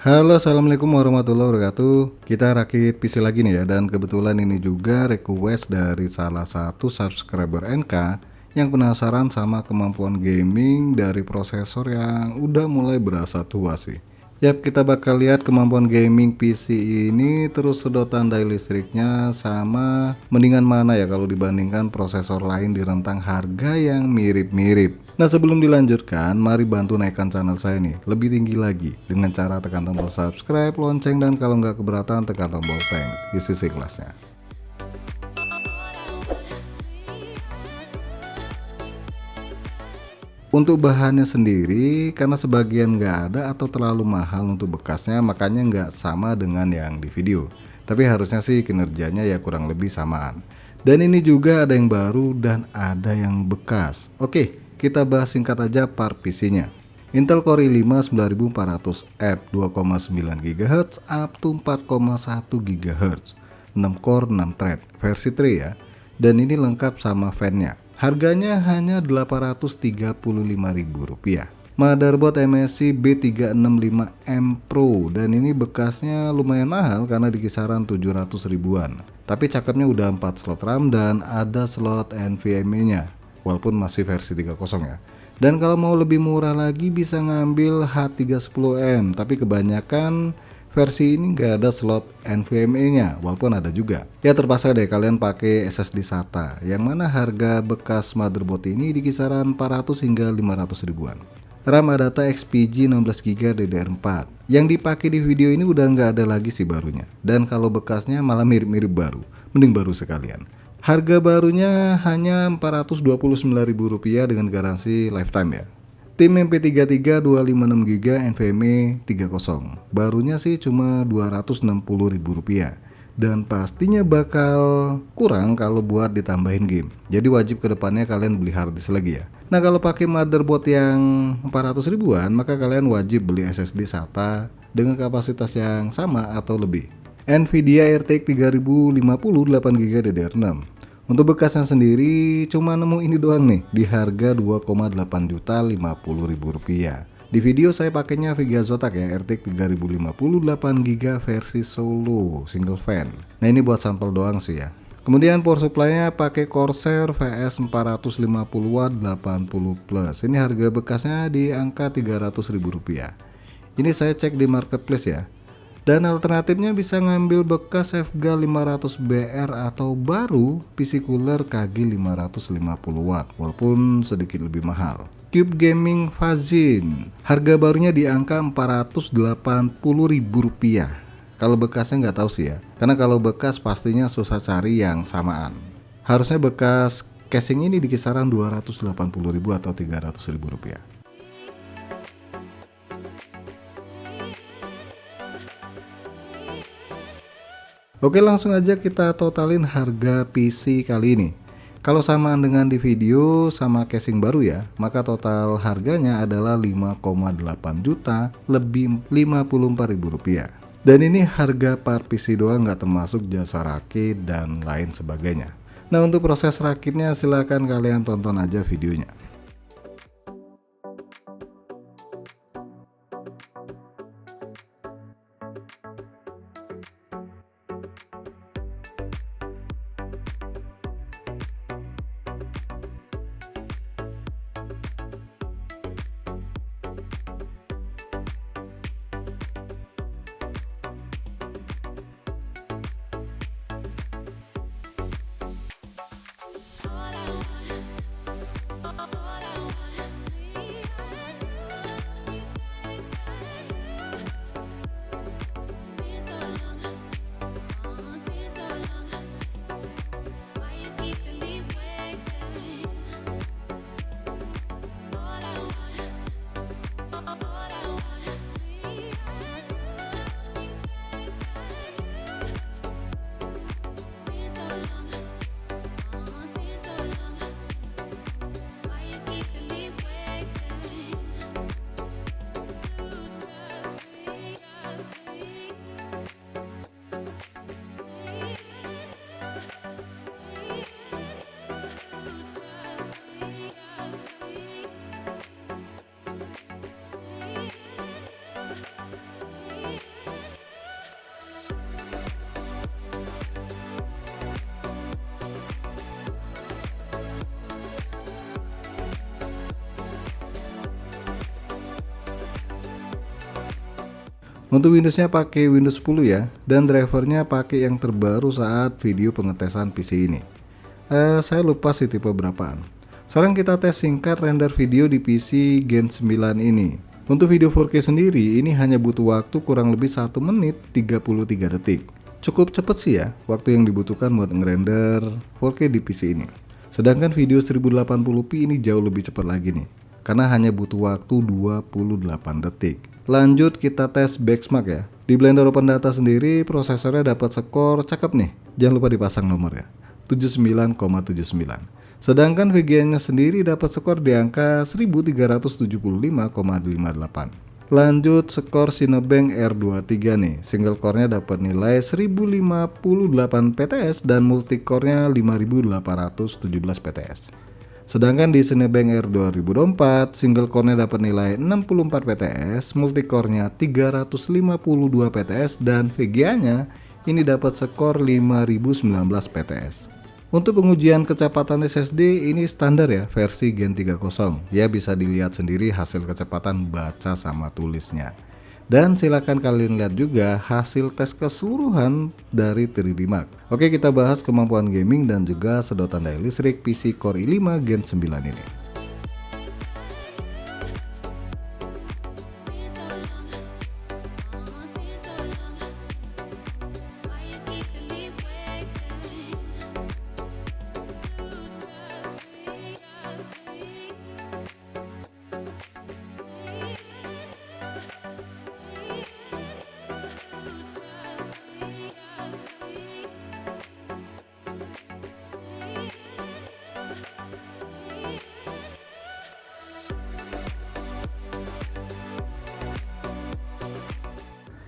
Halo, assalamualaikum warahmatullahi wabarakatuh. Kita rakit PC lagi nih ya, dan kebetulan ini juga request dari salah satu subscriber NK yang penasaran sama kemampuan gaming dari prosesor yang udah mulai berasa tua sih. Yap, kita bakal lihat kemampuan gaming PC ini, terus sedotan daya listriknya, sama mendingan mana ya kalau dibandingkan prosesor lain di rentang harga yang mirip-mirip. Nah, sebelum dilanjutkan, mari bantu naikkan channel saya nih lebih tinggi lagi dengan cara tekan tombol subscribe, lonceng, dan kalau nggak keberatan tekan tombol thanks isi kelasnya. Untuk bahannya sendiri, karena sebagian nggak ada atau terlalu mahal untuk bekasnya, makanya nggak sama dengan yang di video. Tapi harusnya sih kinerjanya ya kurang lebih samaan. Dan ini juga ada yang baru dan ada yang bekas. Oke, kita bahas singkat aja part PC-nya. Intel Core i5 9400F 2,9 GHz up to 4,1 GHz, 6 core 6 thread versi 3 ya. Dan ini lengkap sama fan-nya. Harganya hanya Rp835.000. Motherboard MSI B365M Pro, dan ini bekasnya lumayan mahal karena di kisaran 700 ribuan. Tapi cakepnya udah 4 slot RAM dan ada slot NVMe-nya, walaupun masih versi 3.0 ya. Dan kalau mau lebih murah lagi bisa ngambil H310M, tapi kebanyakan versi ini nggak ada slot NVMe-nya, walaupun ada juga. Ya terpaksa deh kalian pakai SSD SATA, yang mana harga bekas motherboard ini di kisaran 400 hingga 500 ribuan. RAM ADATA XPG 16GB DDR4. Yang dipakai di video ini udah nggak ada lagi sih barunya. Dan kalau bekasnya malah mirip-mirip baru, mending baru sekalian. Harga barunya hanya Rp429.000 dengan garansi lifetime ya. Tim MP33 256GB NVMe 3.0. Barunya sih cuma Rp260.000. Dan pastinya bakal kurang kalau buat ditambahin game. Jadi wajib kedepannya kalian beli harddisk lagi ya. Nah, kalau pakai motherboard yang 400 ribuan, maka kalian wajib beli SSD SATA dengan kapasitas yang sama atau lebih. Nvidia RTX 3050 8GB DDR6. Untuk bekasnya sendiri cuma nemu ini doang nih di harga Rp2,850.000. Di video saya pakainya Vega Zotac ya, RTX 3050 8GB versi solo single fan. Nah, ini buat sampel doang sih ya. Kemudian power supply-nya pakai Corsair VS 450W 80+. Ini harga bekasnya di angka Rp300.000. Ini saya cek di marketplace ya. Dan alternatifnya bisa ngambil bekas FG 500BR atau baru PC cooler KG 550W, walaupun sedikit lebih mahal. Cube Gaming Fazin, harga barunya di angka Rp480.000. Kalau bekasnya nggak tahu sih ya, karena kalau bekas pastinya susah cari yang samaan. Harusnya bekas casing ini di kisaran Rp280.000 atau Rp300.000. Oke, langsung aja kita totalin harga PC kali ini. Kalau samaan dengan di video sama casing baru ya, maka total harganya adalah 5,8 juta lebih Rp54.000. Dan ini harga part PC doang, nggak termasuk jasa rakit dan lain sebagainya. Nah, untuk proses rakitnya silahkan kalian tonton aja videonya. Untuk Windowsnya pakai Windows 10 ya, dan drivernya pakai yang terbaru saat video pengetesan PC ini. Saya lupa sih tipe berapaan. Sekarang kita tes singkat render video di PC Gen 9 ini. Untuk video 4K sendiri ini hanya butuh waktu kurang lebih 1 menit 33 detik. Cukup cepet sih ya waktu yang dibutuhkan buat ngerender 4K di PC ini. Sedangkan video 1080p ini jauh lebih cepat lagi nih, karena hanya butuh waktu 28 detik. Lanjut kita tes benchmark ya. Di Blender Open Data sendiri prosesornya dapat skor cakep nih. Jangan lupa dipasang nomor ya. 79,79. Sedangkan VGA-nya sendiri dapat skor di angka 1375,58. Lanjut skor Cinebench R23 nih. Single core-nya dapat nilai 1058 PTS dan multicore-nya 5817 PTS. Sedangkan di Cinebench R2024, single core-nya dapat nilai 64 PTS, multicore-nya 352 PTS dan VGA-nya ini dapat skor 5019 PTS. Untuk pengujian kecepatan SSD ini standar ya, versi Gen 30. Ya bisa dilihat sendiri hasil kecepatan baca sama tulisnya. Dan silakan kalian lihat juga hasil tes keseluruhan dari 3D Mark. Oke, kita bahas kemampuan gaming dan juga sedotan daya listrik PC Core i5 Gen 9 ini.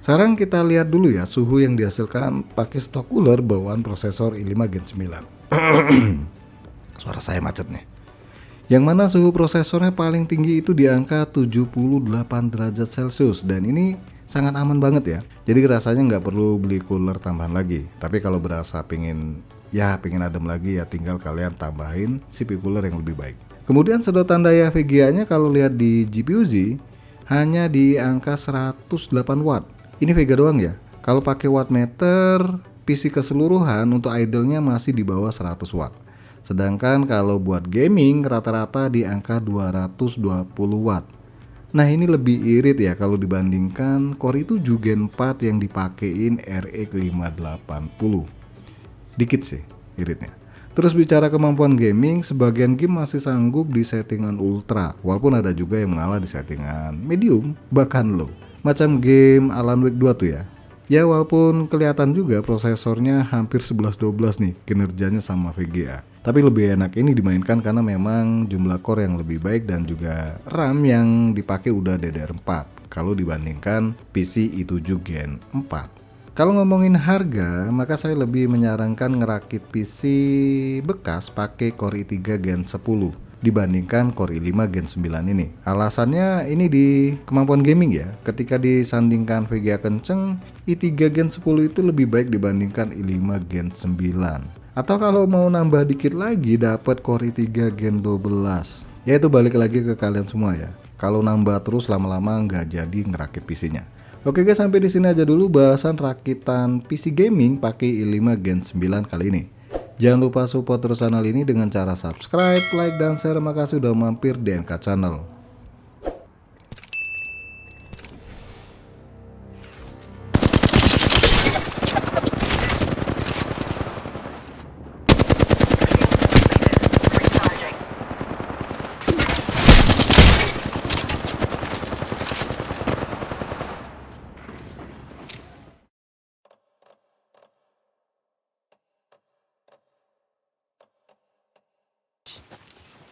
Sekarang kita lihat dulu ya suhu yang dihasilkan pakai stok cooler bawaan prosesor i5 Gen 9. Suara saya macet nih. Yang mana suhu prosesornya paling tinggi itu di angka 78 derajat Celcius dan ini sangat aman banget ya. Jadi rasanya nggak perlu beli cooler tambahan lagi. Tapi kalau berasa pingin adem lagi ya tinggal kalian tambahin CPU cooler yang lebih baik. Kemudian sedotan daya VGA-nya kalau lihat di GPU Z hanya di angka 108 watt. Ini Vega doang ya. Kalau pakai wattmeter, PC keseluruhan untuk idle-nya masih di bawah 100 watt. Sedangkan kalau buat gaming rata-rata di angka 220 watt. Nah ini lebih irit ya kalau dibandingkan Core i7 Gen 4 yang dipakein RX 580. Dikit sih iritnya. Terus bicara kemampuan gaming, sebagian game masih sanggup di settingan ultra, walaupun ada juga yang mengalah di settingan medium, bahkan low. Macam game Alan Wake 2 tuh ya. Ya walaupun kelihatan juga prosesornya hampir 11-12 nih kinerjanya sama VGA. Tapi lebih enak ini dimainkan karena memang jumlah core yang lebih baik dan juga RAM yang dipakai udah DDR4 kalau dibandingkan PC i7 Gen 4. Kalau ngomongin harga, maka saya lebih menyarankan ngerakit PC bekas pakai Core i3 Gen 10 dibandingkan Core i5 Gen 9 ini. Alasannya ini di kemampuan gaming ya. Ketika disandingkan VGA kenceng, i3 Gen 10 itu lebih baik dibandingkan i5 Gen 9. Atau kalau mau nambah dikit lagi dapat Core i3 Gen 12. Ya itu balik lagi ke kalian semua ya. Kalau nambah terus lama-lama nggak jadi ngerakit PC-nya. Oke guys, sampai di sini aja dulu bahasan rakitan PC gaming pakai i5 Gen 9 kali ini. Jangan lupa support terus channel ini dengan cara subscribe, like, dan share. Makasih udah mampir di NK Channel.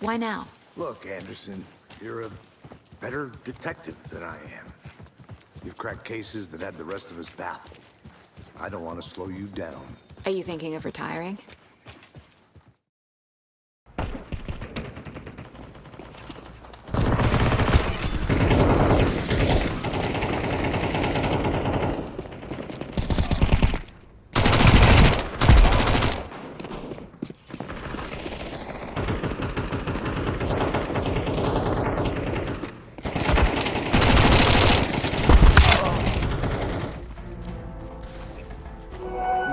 Why now? Look, Anderson, you're a better detective than I am. You've cracked cases that had the rest of us baffled. I don't want to slow you down. Are you thinking of retiring?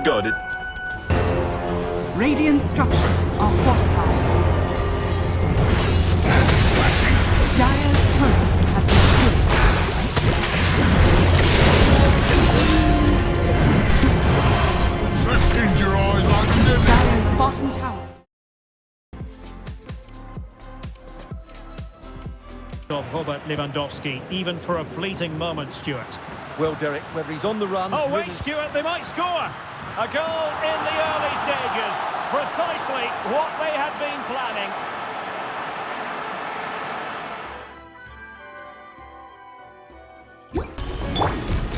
Got it. Radiant structures are fortified. Dire's turret has been killed. In your eyes like never. Dire's bottom tower. Of Robert Lewandowski, even for a fleeting moment, Stuart. Well, Derek, whether he's on the run... Oh, wait, Stuart, they might score! A goal in the early stages. Precisely what they had been planning.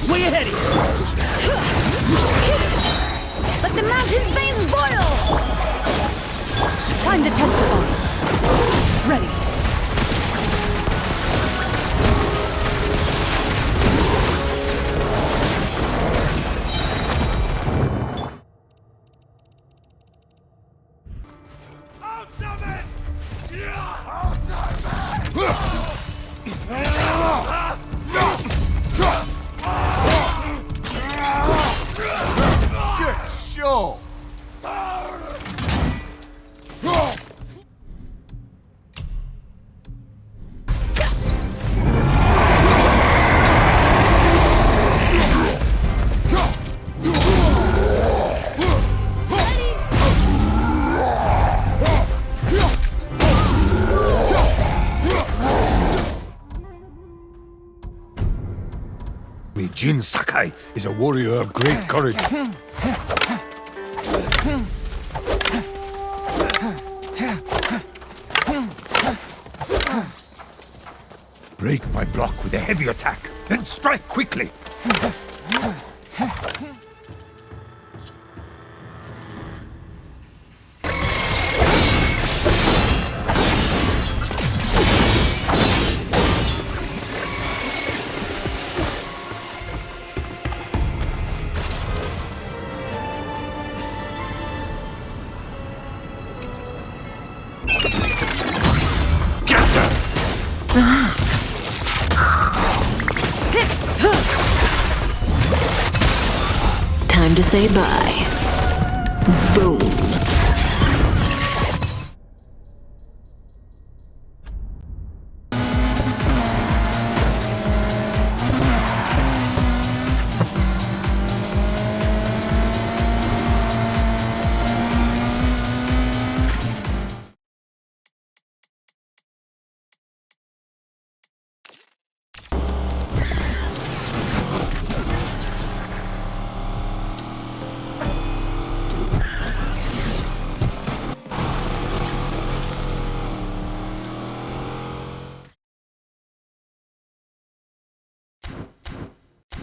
Where you heading? Let the mountain's veins boil! Time to testify. Ready. Get sure. Jin Sakai is a warrior of great courage. Break my block with a heavy attack, then strike quickly. Time to say bye. Boom.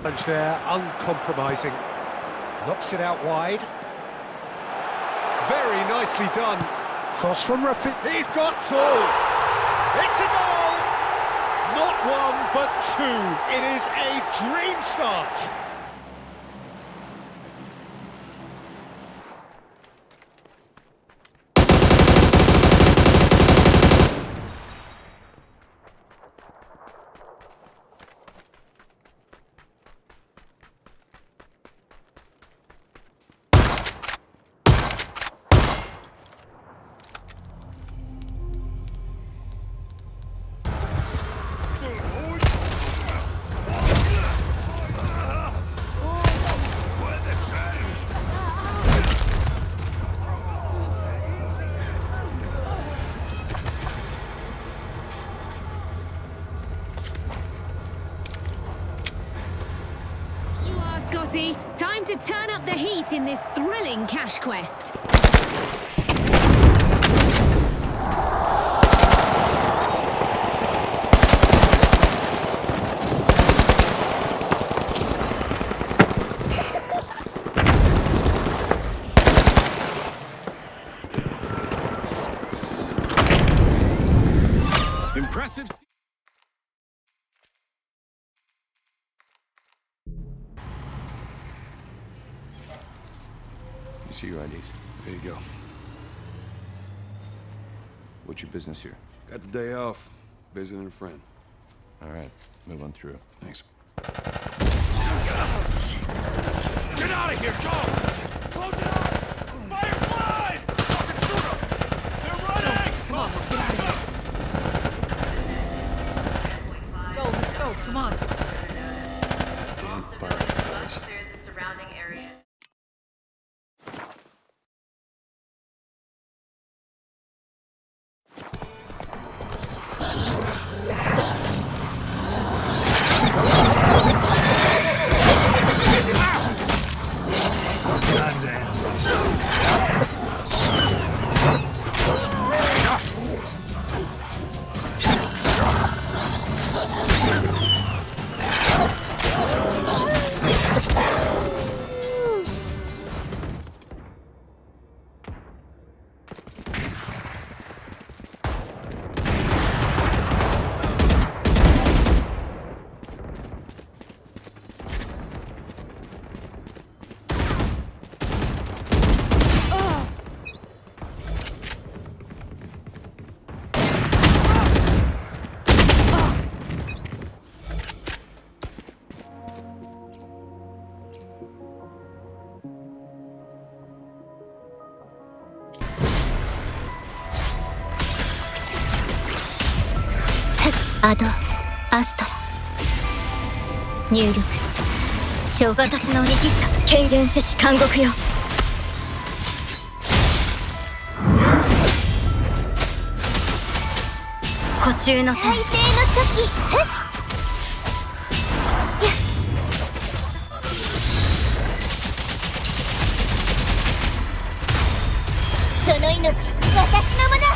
Punch there, uncompromising. Knocks it out wide. Very nicely done. Cross from Rakit. He's got two. It's a goal. Not one, but two. It is a dream start. Scotty, time to turn up the heat in this thrilling cash quest. Impressive. You see your IDs. There you go. What's your business here? Got the day off. Visiting a friend. All right, move on through. Thanks. Get out of here, Joe! Fireflies! They're running! Come on, let's get out of here. Go, let's go, come on.アド、アストラ入力私の握った軽減せし監獄よ。湖中の再生の時その命私のもの。